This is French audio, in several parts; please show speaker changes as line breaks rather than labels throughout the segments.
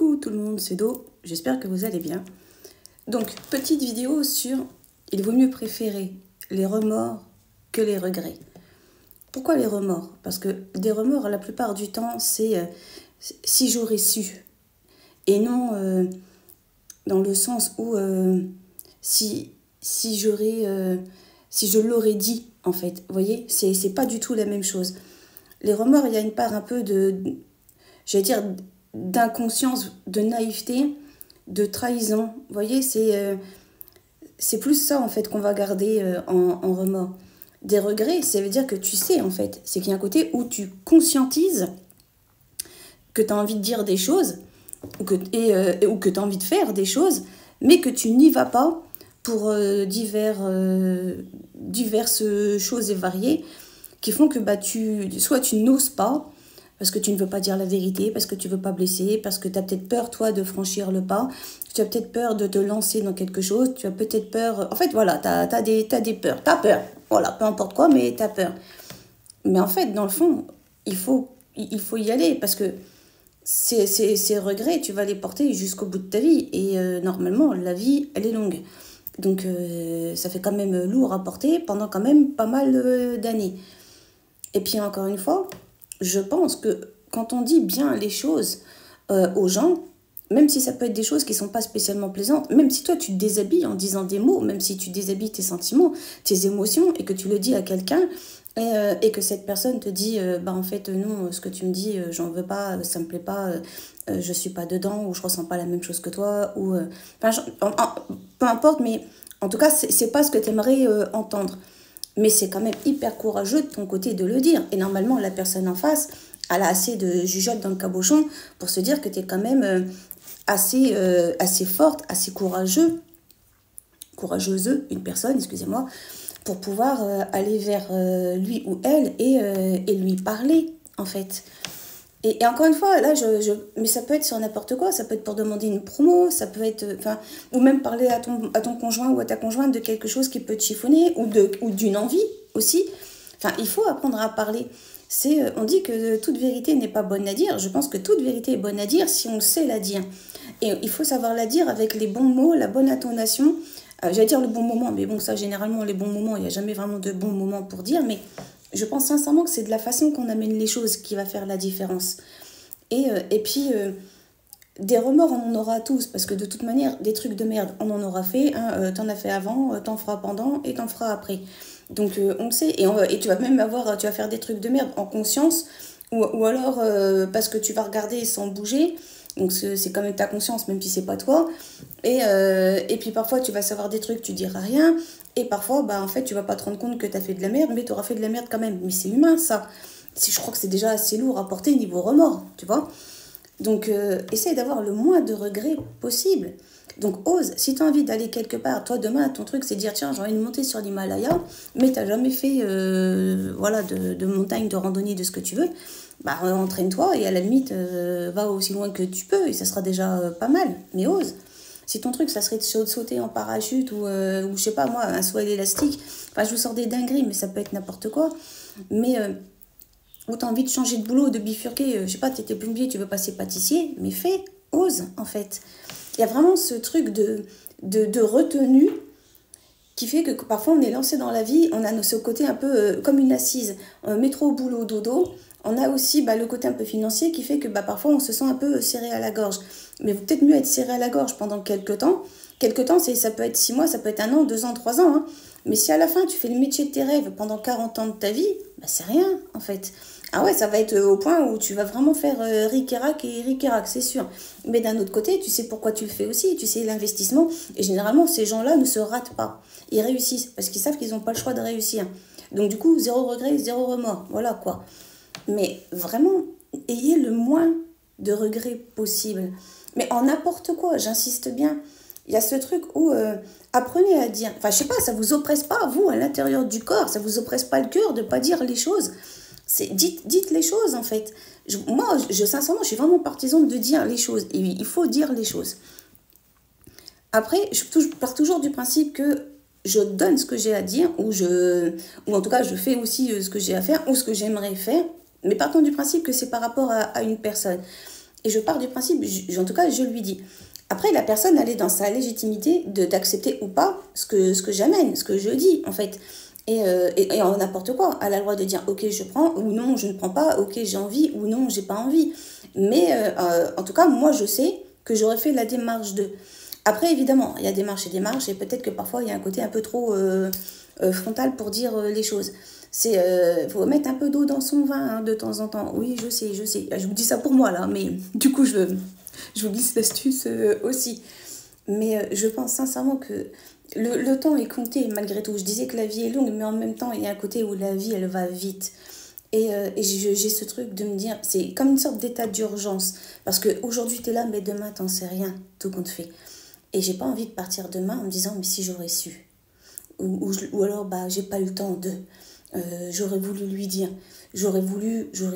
Coucou tout le monde, c'est Do, j'espère que vous allez bien. Donc, petite vidéo sur il vaut mieux préférer les remords que les regrets. Pourquoi les remords? Parce que des remords, la plupart du temps, c'est si j'aurais su. Et non dans le sens où si je l'aurais dit, en fait. Vous voyez, c'est pas du tout la même chose. Les remords, il y a une part un peu j'allais dire, d'inconscience, de naïveté, de trahison. Vous voyez, c'est plus ça, en fait, qu'on va garder en remords. Des regrets, ça veut dire que tu sais, en fait. C'est qu'il y a un côté où tu conscientises que tu as envie de dire des choses ou que tu as envie de faire des choses, mais que tu n'y vas pas pour diverses choses et variées qui font que soit tu n'oses pas, parce que tu ne veux pas dire la vérité, parce que tu ne veux pas blesser, parce que tu as peut-être peur, toi, de franchir le pas, tu as peut-être peur de te lancer dans quelque chose, tu as peut-être peur... En fait, voilà, tu as des peurs. Tu as peur, voilà, peu importe quoi, mais tu as peur. Mais en fait, dans le fond, il faut y aller, parce que ces regrets, tu vas les porter jusqu'au bout de ta vie. Et normalement, la vie, elle est longue. Donc, ça fait quand même lourd à porter pendant quand même pas mal d'années. Et puis, encore une fois, je pense que quand on dit bien les choses aux gens, même si ça peut être des choses qui ne sont pas spécialement plaisantes, même si toi tu te déshabilles en disant des mots, même si tu déshabilles tes sentiments, tes émotions, et que tu le dis à quelqu'un, et que cette personne te dit en fait non, ce que tu me dis, j'en veux pas, ça me plaît pas, je suis pas dedans, ou je ressens pas la même chose que toi, ou peu importe, mais en tout cas c'est pas ce que tu aimerais entendre. Mais c'est quand même hyper courageux de ton côté de le dire. Et normalement, la personne en face, elle a assez de jugeote dans le cabochon pour se dire que tu es quand même assez forte, assez courageuse, une personne, excusez-moi, pour pouvoir aller vers lui ou elle et lui parler, en fait. Et encore une fois, là, mais ça peut être sur n'importe quoi, ça peut être pour demander une promo, ça peut être, ou même parler à ton conjoint ou à ta conjointe de quelque chose qui peut te chiffonner, ou d'une envie aussi. Enfin, il faut apprendre à parler. On dit que toute vérité n'est pas bonne à dire. Je pense que toute vérité est bonne à dire si on sait la dire. Et il faut savoir la dire avec les bons mots, la bonne intonation. J'allais dire le bon moment, mais bon, ça, généralement, les bons moments, il n'y a jamais vraiment de bons moments pour dire, mais je pense sincèrement que c'est de la façon qu'on amène les choses qui va faire la différence. Et puis, des remords, on en aura tous, parce que de toute manière, des trucs de merde, on en aura fait. Hein, t'en as fait avant, t'en feras pendant et t'en feras après. Donc, on le sait. Et tu vas même tu vas faire des trucs de merde en conscience, ou alors parce que tu vas regarder sans bouger. Donc, c'est quand même ta conscience, même si c'est pas toi. Et puis, parfois, tu vas savoir des trucs, tu diras rien. Et parfois, en fait, tu vas pas te rendre compte que tu as fait de la merde, mais tu auras fait de la merde quand même. Mais c'est humain, ça. Je crois que c'est déjà assez lourd à porter niveau remords, tu vois. Donc, essaye d'avoir le moins de regrets possible. Donc, ose. Si tu as envie d'aller quelque part, toi, demain, ton truc, c'est de dire, tiens, j'ai envie de monter sur l'Himalaya, mais tu n'as jamais fait de montagne, de randonnée, de ce que tu veux, entraîne-toi et à la limite, va aussi loin que tu peux et ça sera déjà pas mal. Mais ose. Si ton truc, ça serait de sauter en parachute ou je sais pas moi, un saut à l'élastique, je vous sors des dingueries, mais ça peut être n'importe quoi. Mais ou t'as envie de changer de boulot, de bifurquer, je sais pas, t'étais plombier, tu veux passer pâtissier, mais fais, ose en fait. Il y a vraiment ce truc de retenue qui fait que parfois on est lancé dans la vie, on a ce côté un peu comme une assise, métro, boulot, dodo. On a aussi le côté un peu financier qui fait que parfois on se sent un peu serré à la gorge. Mais il vaut peut-être mieux être serré à la gorge pendant quelques temps. Quelques temps, ça peut être 6 mois, ça peut être 1 an, 2 ans, 3 ans. Hein. Mais si à la fin tu fais le métier de tes rêves pendant 40 ans de ta vie, c'est rien en fait. Ah ouais, ça va être au point où tu vas vraiment faire ric-et-rac et ric-et-rac, c'est sûr. Mais d'un autre côté, tu sais pourquoi tu le fais aussi, tu sais l'investissement. Et généralement, ces gens-là ne se ratent pas. Ils réussissent parce qu'ils savent qu'ils n'ont pas le choix de réussir. Donc du coup, 0 regret, 0 remords. Voilà quoi. Mais vraiment, ayez le moins de regrets possible. Mais en n'importe quoi, j'insiste bien. Il y a ce truc où apprenez à dire... je sais pas, ça vous oppresse pas, vous, à l'intérieur du corps. Ça vous oppresse pas le cœur de pas dire les choses. Dites les choses, en fait. Sincèrement, je suis vraiment partisane de dire les choses. Et il faut dire les choses. Après, je pars toujours du principe que je donne ce que j'ai à dire, ou en tout cas, je fais aussi ce que j'ai à faire, ou ce que j'aimerais faire. Mais partons du principe que c'est par rapport à une personne. Et je pars du principe, en tout cas, je lui dis. Après, la personne, elle est dans sa légitimité d'accepter ou pas ce que j'amène, ce que je dis, en fait. Et en n'importe quoi. Elle a le droit de dire, ok, je prends, ou non, je ne prends pas, ok, j'ai envie, ou non, j'ai pas envie. Mais en tout cas, moi, je sais que j'aurais fait la démarche de... Après, évidemment, il y a démarche et démarche, et peut-être que parfois, il y a un côté un peu trop frontal pour dire les choses. Faut mettre un peu d'eau dans son vin hein, de temps en temps. Oui, je sais, je sais. Je vous dis ça pour moi, là, mais du coup, je vous glisse l'astuce aussi. Mais je pense sincèrement que le temps est compté, malgré tout. Je disais que la vie est longue, mais en même temps, il y a un côté où la vie, elle va vite. Et j'ai ce truc de me dire, c'est comme une sorte d'état d'urgence. Parce qu'aujourd'hui, tu es là, mais demain, t'en sais rien, tout compte fait. Et j'ai pas envie de partir demain en me disant, mais si j'aurais su. Ou alors, bah, j'ai pas eu le temps de. J'aurais voulu lui dire. J'aurais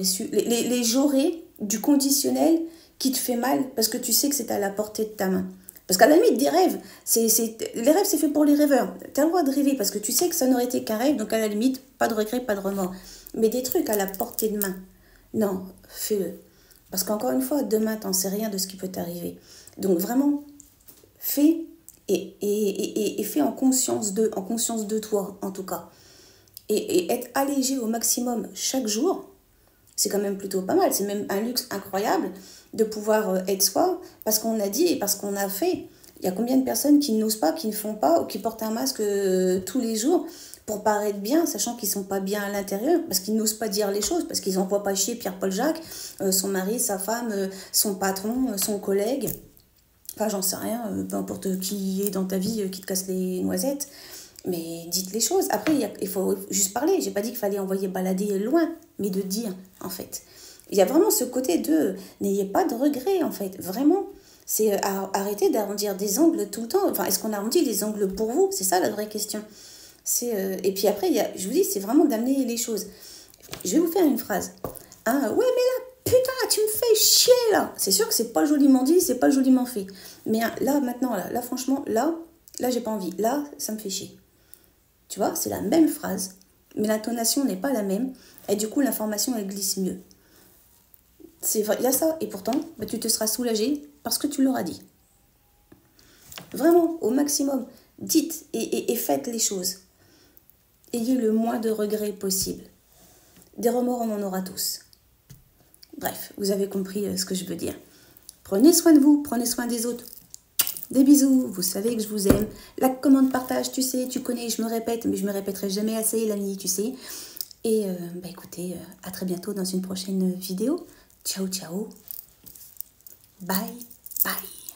su. Les j'aurais du conditionnel qui te fait mal parce que tu sais que c'est à la portée de ta main. Parce qu'à la limite, des rêves, les rêves, c'est fait pour les rêveurs. Tu as le droit de rêver parce que tu sais que ça n'aurait été qu'un rêve, donc à la limite, pas de regret, pas de remords. Mais des trucs à la portée de main, non, fais-le. Parce qu'encore une fois, demain, t'en sais rien de ce qui peut t'arriver. Donc vraiment, fais et fais en conscience de toi, en tout cas. Et être allégé au maximum chaque jour, c'est quand même plutôt pas mal. C'est même un luxe incroyable de pouvoir être soi parce qu'on a dit et parce qu'on a fait. Il y a combien de personnes qui n'osent pas, qui ne font pas ou qui portent un masque tous les jours pour paraître bien, sachant qu'ils ne sont pas bien à l'intérieur, parce qu'ils n'osent pas dire les choses, parce qu'ils n'envoient pas chier Pierre-Paul Jacques, son mari, sa femme, son patron, son collègue. Enfin, j'en sais rien, peu importe qui est dans ta vie, qui te casse les noisettes. Mais dites les choses. Après, il faut juste parler. J'ai pas dit qu'il fallait envoyer balader loin, mais de dire, en fait. Il y a vraiment ce côté de n'ayez pas de regrets, en fait. Vraiment, c'est arrêter d'arrondir des angles tout le temps. Enfin, est-ce qu'on arrondit les angles pour vous? C'est ça la vraie question. Et puis après, je vous dis, c'est vraiment d'amener les choses. Je vais vous faire une phrase. Ah, ouais, mais là, putain, tu me fais chier, là. C'est sûr que c'est pas joliment dit, c'est pas joliment fait. Mais là, maintenant, là franchement, là, j'ai pas envie. Là, ça me fait chier. Tu vois, c'est la même phrase, mais l'intonation n'est pas la même. Et du coup, l'information, elle glisse mieux. C'est vrai, il y a ça. Et pourtant, bah, tu te seras soulagé parce que tu l'auras dit. Vraiment, au maximum. Dites et faites les choses. Ayez le moins de regrets possible. Des remords, on en aura tous. Bref, vous avez compris ce que je veux dire. Prenez soin de vous, prenez soin des autres. Des bisous, vous savez que je vous aime. La commande partage, tu sais, tu connais, je me répète, mais je me répéterai jamais assez, l'ami, tu sais. Et bah écoutez, à très bientôt dans une prochaine vidéo. Ciao, ciao. Bye, bye.